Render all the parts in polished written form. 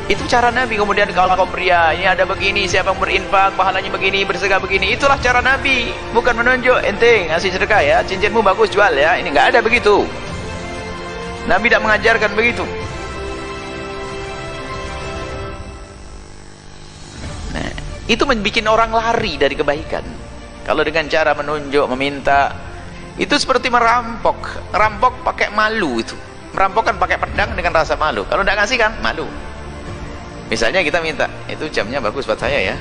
Itu cara Nabi. Kemudian kalau kaum pria, ini ada begini, siapa yang berinfak, pahalanya begini, bersedekah begini. Itulah cara Nabi. Bukan menunjuk, ente ngasih sedekah ya, cincinmu bagus jual ya. Ini nggak ada begitu. Nabi tidak mengajarkan begitu. Nah, itu membuat orang lari dari kebaikan. Kalau dengan cara menunjuk, meminta, itu seperti merampok. Merampok pakai malu itu. Merampok kan pakai pedang dengan rasa malu. Kalau tidak ngasih kan malu. Misalnya kita minta, itu jamnya bagus buat saya ya.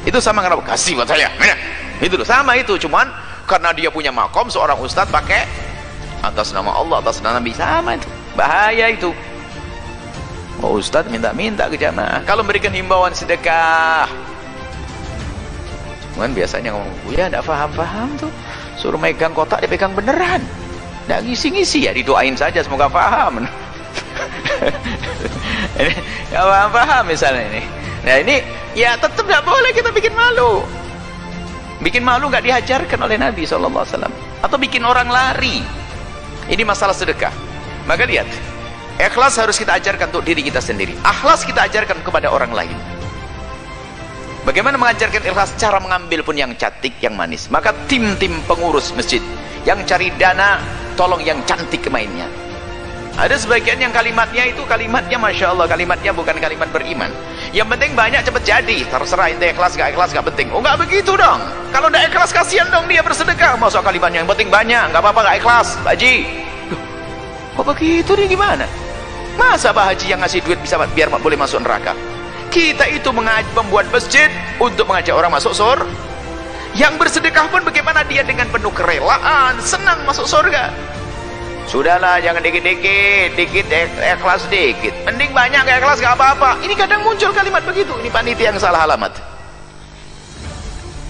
Itu sama kenapa? Kasih buat saya. Mana? Itu loh, sama itu. Cuman karena dia punya makom seorang ustadz pakai atas nama Allah, atas nama Nabi, sama itu. Bahaya itu. Oh, ustadz minta-minta ke jamaah. Kalau memberikan himbauan sedekah, cuman biasanya ngomong, ya tidak paham-paham tuh. Suruh megang kotak, dia pegang beneran. Tidak ngisi-ngisi ya, didoain saja semoga paham. Gak paham misalnya ini. Nah ini ya tetap tidak boleh kita bikin malu. Bikin malu gak diajarkan oleh Nabi SAW. Atau bikin orang lari. Ini masalah sedekah. Maka lihat, ikhlas harus kita ajarkan untuk diri kita sendiri. Ikhlas kita ajarkan kepada orang lain. Bagaimana mengajarkan ikhlas? Cara mengambil pun yang cantik, yang manis. Maka tim-tim pengurus masjid yang cari dana, tolong yang cantik mainnya. Ada sebagian yang kalimatnya itu kalimatnya Masya Allah, kalimatnya bukan kalimat beriman. Yang penting banyak cepat jadi, terserah ente ikhlas gak penting. Oh gak begitu dong. Kalau gak ikhlas kasihan dong dia bersedekah. Masuk kalimatnya yang penting banyak, gak apa-apa gak ikhlas Pak Haji. Loh, kok begitu nih gimana? Masa Pak Haji yang ngasih duit bisa biar boleh masuk neraka? Kita itu membuat masjid untuk mengajak orang masuk surga. Yang bersedekah pun bagaimana dia dengan penuh kerelaan, senang masuk surga. Sudahlah, jangan dikit-dikit, ikhlas dikit. Mending banyak gak ikhlas gak apa-apa. Ini kadang muncul kalimat begitu. Ini panitia yang salah alamat.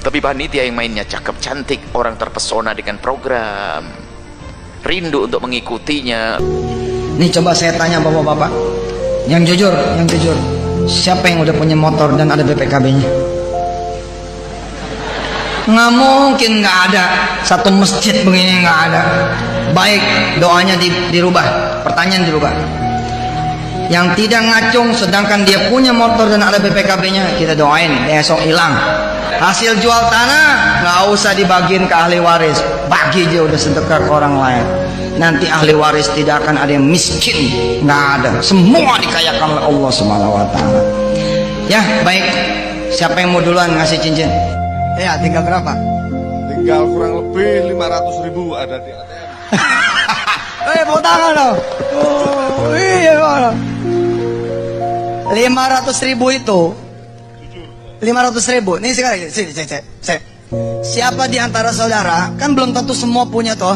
Tapi panitia yang mainnya cakep cantik, orang terpesona dengan program, rindu untuk mengikutinya. Nih coba saya tanya bapak-bapak, yang jujur, siapa yang udah punya motor dan ada BPKB-nya? Nggak mungkin nggak ada. Satu masjid begini nggak ada. Baik, doanya dirubah, pertanyaan dirubah. Yang tidak ngacung sedangkan dia punya motor dan ada BPKB-nya, kita doain besok hilang. Hasil jual tanah nggak usah dibagiin ke ahli waris, bagi aja udah sedekah ke orang lain. Nanti ahli waris tidak akan ada yang miskin, nggak ada, semua dikayakan oleh Allah Subhanahu wa Ta'ala. Ya baik, siapa yang mau duluan ngasih cincin? Ya, tinggal berapa? Tinggal kurang lebih 500.000 ada di ATM. Bawa tangan dong. Oh, iya mana? 500.000 itu 500.000. Nih sekarang sini, saya. Siapa di antara saudara, kan belum tentu semua punya toh.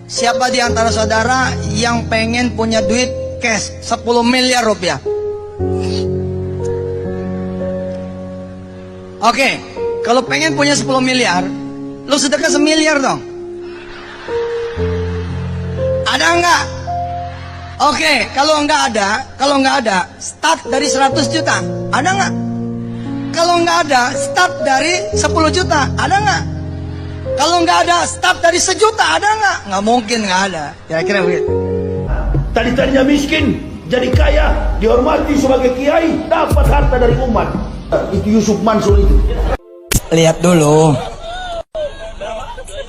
Siapa di antara saudara yang pengen punya duit cash 10 miliar rupiah? Oke, kalau pengen punya 10 miliar, lu sedekah 1 miliar dong. Ada enggak? Oke, kalau enggak ada, start dari 100 juta. Ada enggak? Kalau enggak ada, start dari 10 juta. Ada enggak? Kalau enggak ada, start dari 1 juta. Ada enggak? Enggak mungkin enggak ada. Kira-kira begitu. Tadinya miskin, jadi kaya, dihormati sebagai kiai, dapat harta dari umat. Itu Yusuf Mansur itu. Lihat dulu.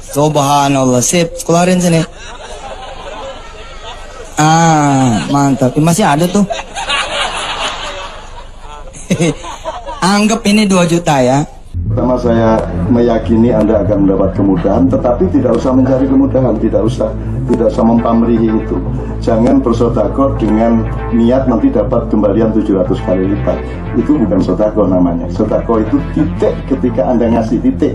Subhanallah, sip, keluarin sini. Mantap. Masih ada tuh. Anggap ini 2 juta ya. Pertama saya meyakini Anda akan mendapat kemudahan, tetapi tidak usah mencari kemudahan, tidak usah mempamrihi itu. Jangan bersedekah dengan niat nanti dapat kembalian 700 kali lipat. Itu bukan sedekah namanya. Sedekah itu titik ketika Anda ngasih, titik.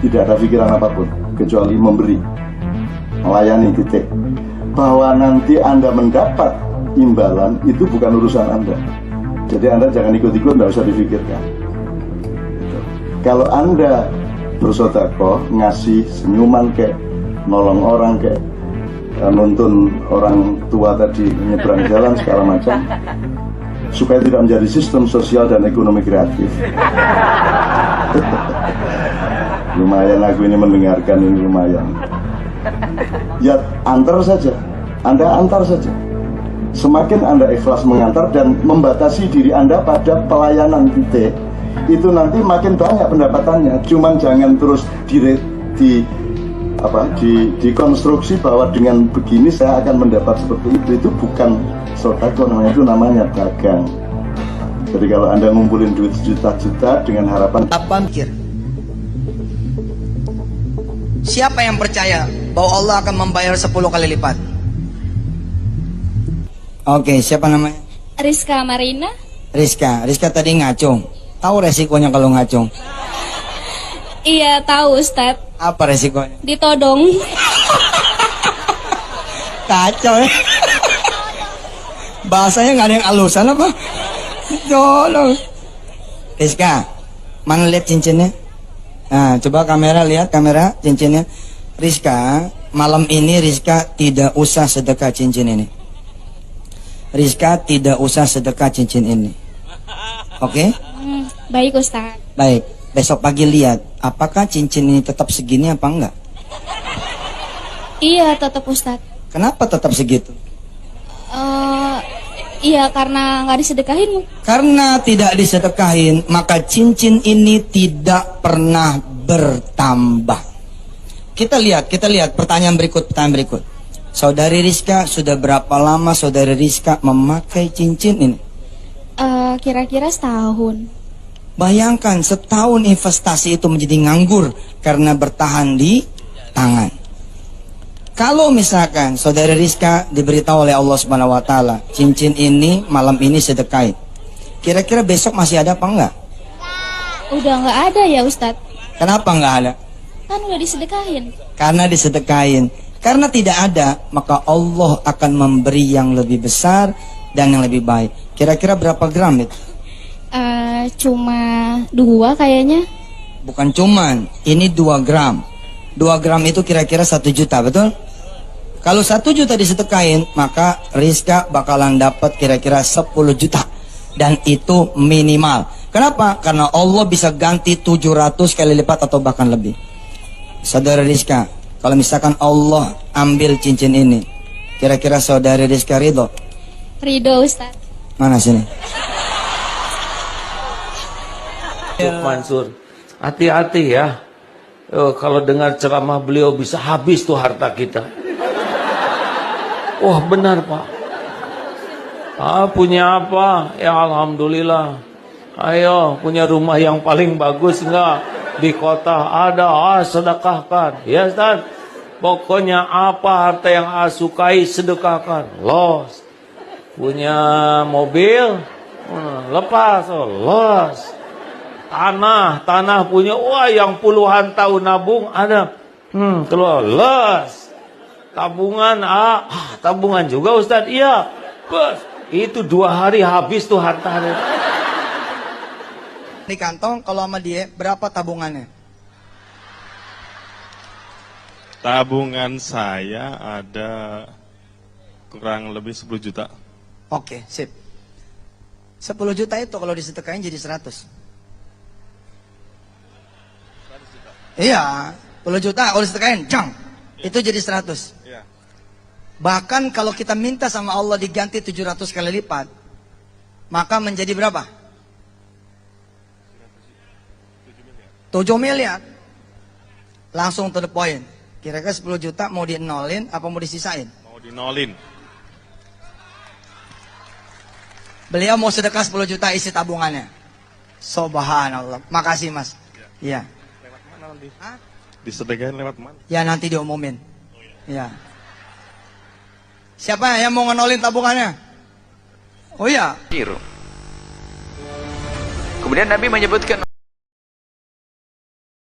Tidak ada pikiran apapun kecuali memberi, melayani, titik. Bahwa nanti Anda mendapat imbalan itu bukan urusan Anda. Jadi Anda jangan ikut-ikut, tidak usah difikirkan. Kalau Anda bersedekah, ngasih senyuman kayak nolong orang kayak nuntun orang tua tadi nyebrang jalan segala macam, supaya tidak menjadi sistem sosial dan ekonomi kreatif. Lumayan aku ini mendengarkan ini lumayan. Ya antar saja, Anda antar saja. Semakin Anda ikhlas mengantar dan membatasi diri Anda pada pelayanan titik, itu nanti makin banyak pendapatannya. Cuman jangan terus dikonstruksi bahwa dengan begini saya akan mendapat seperti itu. Itu bukan sodako namanya, itu namanya dagang. Jadi kalau Anda ngumpulin duit juta-juta dengan harapan Apa mikir? Siapa yang percaya bahwa Allah akan membayar 10 kali lipat? Oke, siapa namanya? Rizka Marina. Rizka tadi ngacung. Tahu resikonya kalau ngacung? Iya tahu Ustadz. Apa resikonya? Ditodong. Kacau ya. Bahasanya nggak ada yang alusan apa? Tolong. Rizka, mana lihat cincinnya? Nah, coba kamera, lihat kamera cincinnya. Rizka, malam ini Rizka tidak usah sedekah cincin ini. Rizka tidak usah sedekah cincin ini. Oke? Baik Ustadz. Baik. Besok pagi lihat, apakah cincin ini tetap segini apa enggak? Iya tetap Ustadz. Kenapa tetap segitu? Iya karena nggak disedekahin. Karena tidak disedekahin, maka cincin ini tidak pernah bertambah. Kita lihat pertanyaan berikut. Saudari Rizka, sudah berapa lama saudari Rizka memakai cincin ini? Kira-kira setahun. Bayangkan setahun investasi itu menjadi nganggur karena bertahan di tangan. Kalau misalkan saudari Rizka diberitahu oleh Allah Subhanahu wa taala, cincin ini malam ini sedekahin. Kira-kira besok masih ada apa enggak? Udah nggak ada ya Ustadz. Kenapa enggak ada? Kan udah disedekahin. Karena disedekahin. Karena tidak ada, maka Allah akan memberi yang lebih besar dan yang lebih baik. Kira-kira berapa gram itu? Cuma 2 kayaknya. Bukan cuman, ini 2 gram. 2 gram itu kira-kira 1 juta, betul? Kalau 1 juta disedekahin, maka Rizka bakalan dapat kira-kira 10 juta. Dan itu minimal. Kenapa? Karena Allah bisa ganti 700 kali lipat atau bahkan lebih. Saudara Rizka, kalau misalkan Allah ambil cincin ini, kira-kira saudari Rizka ridho? Ridho Ustadz. Mana sini? Mansur, hati-hati ya. Kalau dengar ceramah beliau bisa habis tuh harta kita. Wah benar Pak. Punya apa? Ya Alhamdulillah. Ayo punya rumah yang paling bagus enggak? Di kota ada, sedekahkan. Ya Ustaz. Pokoknya apa harta yang sukai sedekahkan. Los. Punya mobil, lepas, los. Tanah punya, wah yang puluhan tahun nabung ada, keluar les. Tabungan, tabungan juga Ustaz, iya. Bos, itu 2 hari habis tuh harta. Di kantong kalau sama dia berapa tabungannya? Tabungan saya ada kurang lebih 10 juta. Oke, sip. 10 juta itu kalau disedekahin jadi 100. Iya, 10 juta kalau disedekahin, jang. Itu jadi 100. Iya. Bahkan kalau kita minta sama Allah diganti 700 kali lipat, maka menjadi berapa? 7 miliar. Langsung to the point. Kira-kira 10 juta mau di-nolin apa mau disisain? Mau dinolin. Beliau mau sedekah 10 juta isi tabungannya. Subhanallah. Makasih Mas. Iya. Lewat mana nanti? Hah? Disedekahin lewat mana? Ya nanti diumumin. Ya. Siapa yang mau ngenolin tabungannya? Oh iya. Kemudian Nabi menyebutkan